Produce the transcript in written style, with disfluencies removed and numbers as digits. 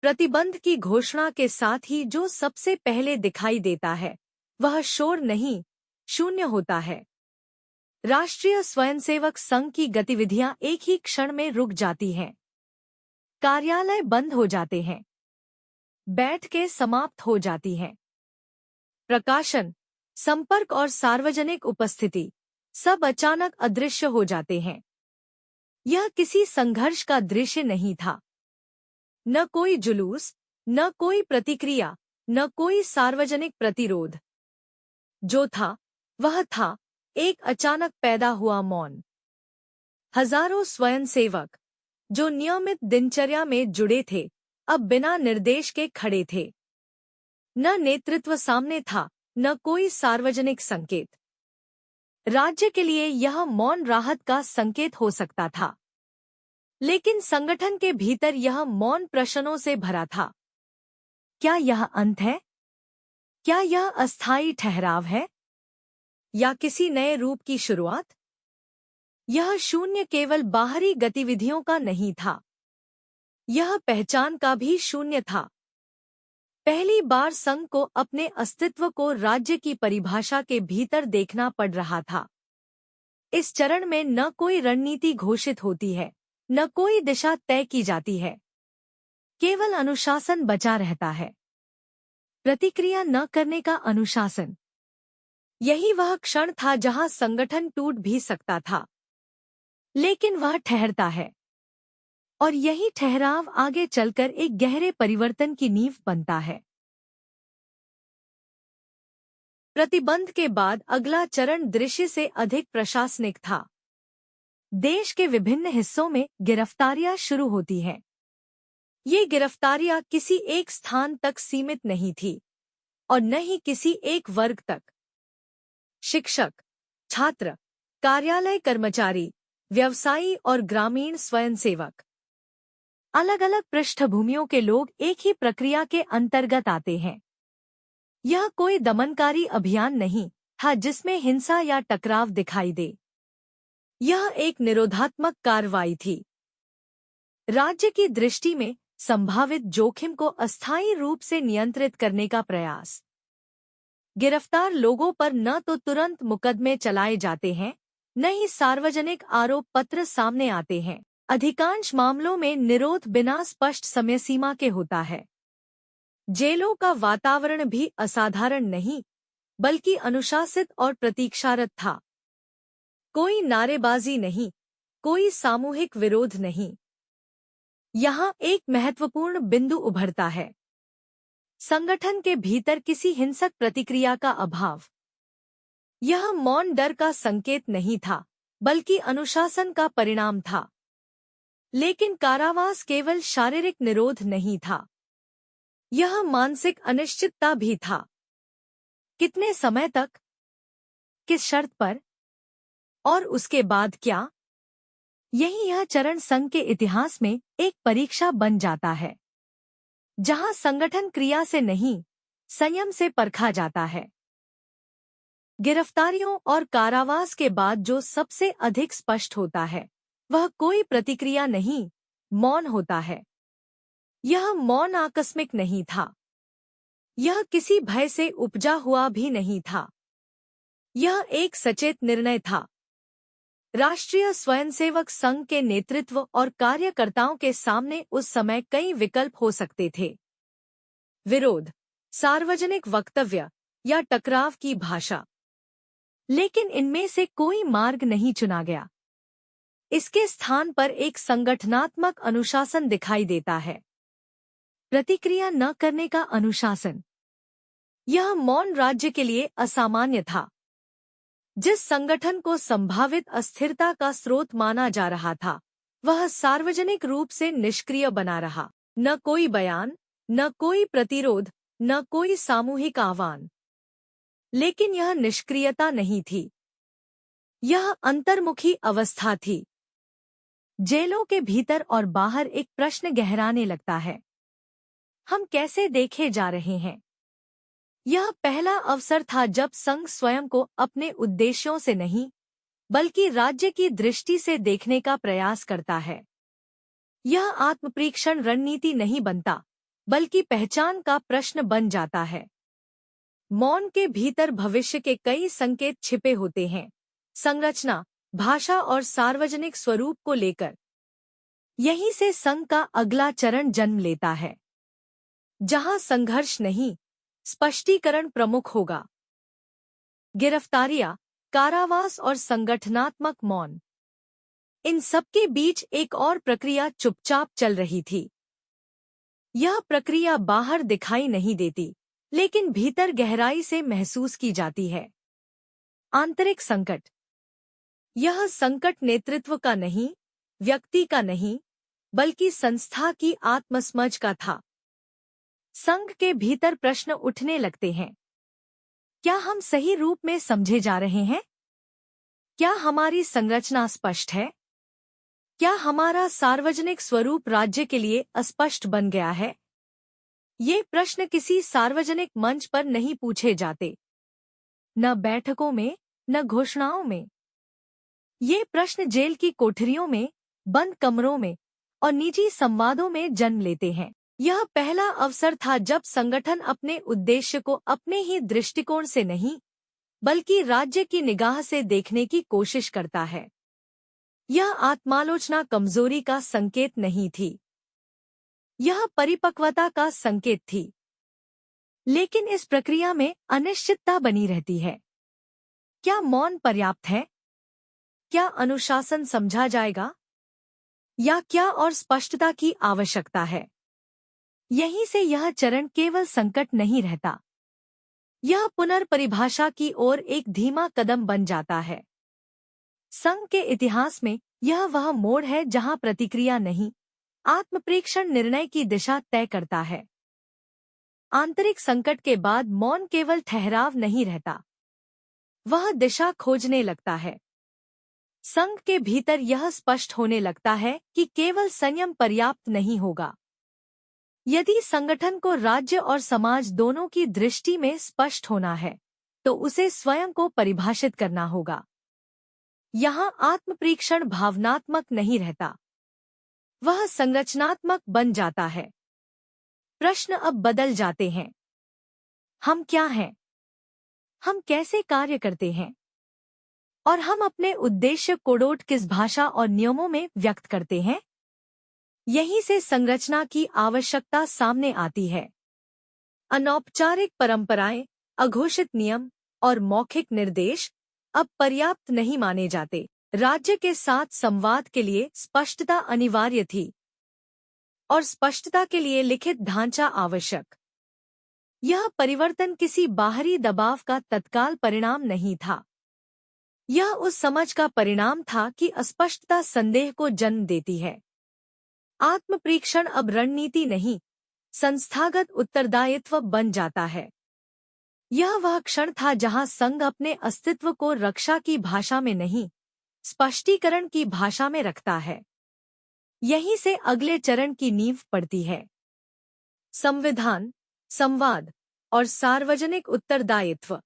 प्रतिबंध की घोषणा के साथ ही जो सबसे पहले दिखाई देता है वह शोर नहीं, शून्य होता है। राष्ट्रीय स्वयंसेवक संघ की गतिविधियां एक ही क्षण में रुक जाती हैं। कार्यालय बंद हो जाते हैं, बैठकें समाप्त हो जाती हैं। प्रकाशन, संपर्क और सार्वजनिक उपस्थिति सब अचानक अदृश्य हो जाते हैं। यह किसी संघर्ष का दृश्य नहीं था। न कोई जुलूस, न कोई प्रतिक्रिया, न कोई सार्वजनिक प्रतिरोध। जो था वह था एक अचानक पैदा हुआ मौन। हजारों स्वयंसेवक जो नियमित दिनचर्या में जुड़े थे, अब बिना निर्देश के खड़े थे। न नेतृत्व सामने था, न कोई सार्वजनिक संकेत। राज्य के लिए यह मौन राहत का संकेत हो सकता था, लेकिन संगठन के भीतर यह मौन प्रश्नों से भरा था। क्या यह अंत है? क्या यह अस्थायी ठहराव है? या किसी नए रूप की शुरुआत? यह शून्य केवल बाहरी गतिविधियों का नहीं था, यह पहचान का भी शून्य था। पहली बार संघ को अपने अस्तित्व को राज्य की परिभाषा के भीतर देखना पड़ रहा था। इस चरण में न कोई रणनीति घोषित होती है, न कोई दिशा तय की जाती है, केवल अनुशासन बचा रहता है। प्रतिक्रिया न करने का अनुशासन। यही वह क्षण था जहां संगठन टूट भी सकता था, लेकिन वह ठहरता है। और यही ठहराव आगे चलकर एक गहरे परिवर्तन की नींव बनता है। प्रतिबंध के बाद अगला चरण दृश्य से अधिक प्रशासनिक था। देश के विभिन्न हिस्सों में गिरफ्तारियां शुरू होती हैं। ये गिरफ्तारियां किसी एक स्थान तक सीमित नहीं थी और न ही किसी एक वर्ग तक। शिक्षक, छात्र, कार्यालय कर्मचारी, व्यवसायी और ग्रामीण स्वयंसेवक, अलग अलग पृष्ठभूमियों के लोग एक ही प्रक्रिया के अंतर्गत आते हैं। यह कोई दमनकारी अभियान नहीं था जिसमें हिंसा या टकराव दिखाई दे। यह एक निरोधात्मक कार्रवाई थी। राज्य की दृष्टि में संभावित जोखिम को अस्थायी रूप से नियंत्रित करने का प्रयास। गिरफ्तार लोगों पर न तो तुरंत मुकदमे चलाए जाते हैं, न ही सार्वजनिक आरोप पत्र सामने आते हैं। अधिकांश मामलों में निरोध बिना स्पष्ट समय सीमा के होता है। जेलों का वातावरण भी असाधारण नहीं, बल्कि अनुशासित और प्रतीक्षारत था। कोई नारेबाजी नहीं, कोई सामूहिक विरोध नहीं। यहाँ एक महत्वपूर्ण बिंदु उभरता है। संगठन के भीतर किसी हिंसक प्रतिक्रिया का अभाव। यह मौन डर का संकेत नहीं था, बल्कि अनुशासन का परिणाम था। लेकिन कारावास केवल शारीरिक निरोध नहीं था, यह मानसिक अनिश्चितता भी था। कितने समय तक? किस शर्त पर? और उसके बाद क्या? यह चरण संघ के इतिहास में एक परीक्षा बन जाता है, जहां संगठन क्रिया से नहीं, संयम से परखा जाता है। गिरफ्तारियों और कारावास के बाद जो सबसे अधिक स्पष्ट होता है, वह कोई प्रतिक्रिया नहीं, मौन होता है। यह मौन आकस्मिक नहीं था। यह किसी भय से उपजा हुआ भी नहीं था। यह एक सचेत निर्णय था। राष्ट्रीय स्वयंसेवक संघ के नेतृत्व और कार्यकर्ताओं के सामने उस समय कई विकल्प हो सकते थे। विरोध, सार्वजनिक वक्तव्य या टकराव की भाषा। लेकिन इनमें से कोई मार्ग नहीं चुना गया। इसके स्थान पर एक संगठनात्मक अनुशासन दिखाई देता है। प्रतिक्रिया न करने का अनुशासन। यह मौन राज्य के लिए असामान्य था। जिस संगठन को संभावित अस्थिरता का स्रोत माना जा रहा था, वह सार्वजनिक रूप से निष्क्रिय बना रहा। न कोई बयान, न कोई प्रतिरोध, न कोई सामूहिक आह्वान। लेकिन यह निष्क्रियता नहीं थी, यह अंतर्मुखी अवस्था थी। जेलों के भीतर और बाहर एक प्रश्न गहराने लगता है। हम कैसे देखे जा रहे हैं? यह पहला अवसर था जब संघ स्वयं को अपने उद्देश्यों से नहीं, बल्कि राज्य की दृष्टि से देखने का प्रयास करता है। यह आत्मपरीक्षण रणनीति नहीं बनता, बल्कि पहचान का प्रश्न बन जाता है। मौन के भीतर भविष्य के कई संकेत छिपे होते हैं, संरचना, भाषा और सार्वजनिक स्वरूप को लेकर। यहीं से संघ का अगला चरण जन्म लेता है, जहां संघर्ष नहीं, स्पष्टीकरण प्रमुख होगा। गिरफ्तारियां, कारावास और संगठनात्मक मौन, इन सबके बीच एक और प्रक्रिया चुपचाप चल रही थी। यह प्रक्रिया बाहर दिखाई नहीं देती, लेकिन भीतर गहराई से महसूस की जाती है। आंतरिक संकट। यह संकट नेतृत्व का नहीं, व्यक्ति का नहीं, बल्कि संस्था की आत्मसमझ का था। संघ के भीतर प्रश्न उठने लगते हैं। क्या हम सही रूप में समझे जा रहे हैं? क्या हमारी संरचना स्पष्ट है? क्या हमारा सार्वजनिक स्वरूप राज्य के लिए अस्पष्ट बन गया है? ये प्रश्न किसी सार्वजनिक मंच पर नहीं पूछे जाते, न बैठकों में, न घोषणाओं में। ये प्रश्न जेल की कोठरियों में, बंद कमरों में और निजी संवादों में जन्म लेते हैं। यह पहला अवसर था जब संगठन अपने उद्देश्य को अपने ही दृष्टिकोण से नहीं, बल्कि राज्य की निगाह से देखने की कोशिश करता है। यह आत्मालोचना कमजोरी का संकेत नहीं थी, यह परिपक्वता का संकेत थी। लेकिन इस प्रक्रिया में अनिश्चितता बनी रहती है। क्या मौन पर्याप्त है? क्या अनुशासन समझा जाएगा? या क्या और स्पष्टता की आवश्यकता है? यहीं से यह चरण केवल संकट नहीं रहता, यह पुनर्परिभाषा की ओर एक धीमा कदम बन जाता है। संघ के इतिहास में यह वह मोड़ है जहां प्रतिक्रिया नहीं, आत्मप्रेक्षण निर्णय की दिशा तय करता है। आंतरिक संकट के बाद मौन केवल ठहराव नहीं रहता, वह दिशा खोजने लगता है। संघ के भीतर यह स्पष्ट होने लगता है कि केवल संयम पर्याप्त नहीं होगा। यदि संगठन को राज्य और समाज दोनों की दृष्टि में स्पष्ट होना है, तो उसे स्वयं को परिभाषित करना होगा। यहाँ आत्मप्रेक्षण भावनात्मक नहीं रहता, वह संरचनात्मक बन जाता है। प्रश्न अब बदल जाते हैं। हम क्या हैं? हम कैसे कार्य करते हैं? और हम अपने उद्देश्य कोडोट किस भाषा और नियमों में व्यक्त करते हैं? यहीं से संरचना की आवश्यकता सामने आती है। अनौपचारिक परंपराएं, अघोषित नियम और मौखिक निर्देश अब पर्याप्त नहीं माने जाते। राज्य के साथ संवाद के लिए स्पष्टता अनिवार्य थी, और स्पष्टता के लिए लिखित ढांचा आवश्यक। यह परिवर्तन किसी बाहरी दबाव का तत्काल परिणाम नहीं था, यह उस समझ का परिणाम था कि अस्पष्टता संदेह को जन्म देती है। आत्मप्रेक्षण अब रणनीति नहीं, संस्थागत उत्तरदायित्व बन जाता है। यह वह क्षण था जहां संघ अपने अस्तित्व को रक्षा की भाषा में नहीं, स्पष्टीकरण की भाषा में रखता है। यहीं से अगले चरण की नींव पड़ती है। संविधान, संवाद और सार्वजनिक उत्तरदायित्व।